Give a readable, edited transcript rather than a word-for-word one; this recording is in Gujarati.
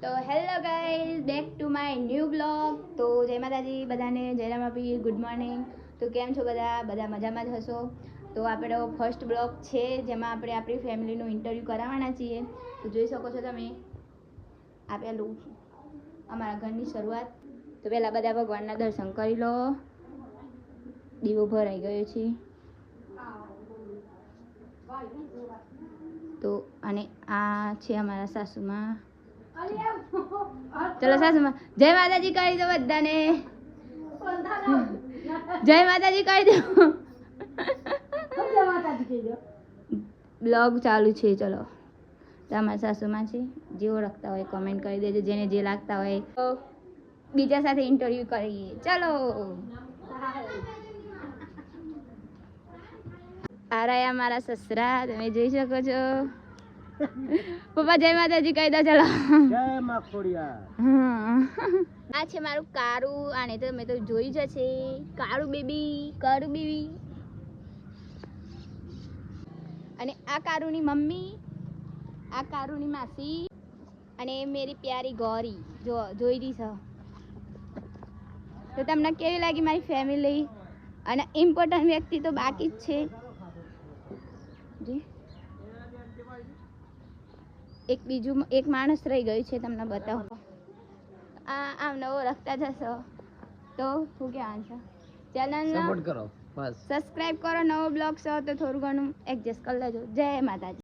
તો hello guys, back to my new blog. તો જય માતાજી બધાને, જય રામાપીર, ગુડ મોર્નિંગ. તો કેમ છો બધા મજામાં જ હશો. તો આપણો ફર્સ્ટ બ્લોગ છે જેમાં આપણે આપણી ફેમિલીનું ઇન્ટરવ્યૂ કરાવવાના છીએ. તો જોઈ શકો છો તમે આ પેલું અમારા ઘરની શરૂઆત. તો પહેલાં બધા ભગવાનના દર્શન કરી લો. દીવો ભરાઈ ગયો છે. તો અને આ છે અમારા સાસુમાં. ચલો સાસુમાં જય માતાજી કહી દો બધાને. જય માતાજી કહી દો. બ્લોગ ચાલુ છે. ચલો તો અમારા સાસુમાં છે. જે ઓળખતા હોય કોમેન્ટ કરી દેજો, જેને જે લાગતા હોય. તો બીજા સાથે ઇન્ટરવ્યૂ કરીએ. ચલો આ રહ્યા મારા સસરા, તમે જોઈ શકો છો. પપ્પા જય માતાજી કહી દો. ચલો જય માં ખોડિયાર. આ છે મારું કારું. આને તો મેં તો જોઈ જ છે. કારું બેબી. અને આ કારુની મમ્મી, આ કારુની માસી અને મેરી પ્યારી ગૌરી જોઈ રહી છે. તો તમને કેવી લાગી મારી ફેમિલી? અને ઇમ્પોર્ટન્ટ વ્યક્તિ તો બાકી જ છે. એક માણસ રહી ગયું છે, તમને બતાવો. આમ નવો રખતા જશો તો શું કહેવાનું છે? ચેનલ સપોર્ટ કરો બસ. સબસ્ક્રાઇબ કરો. નવો બ્લોગ છો તો થોડું ઘણું એડજસ્ટ કરી લેજો. જય માતાજી.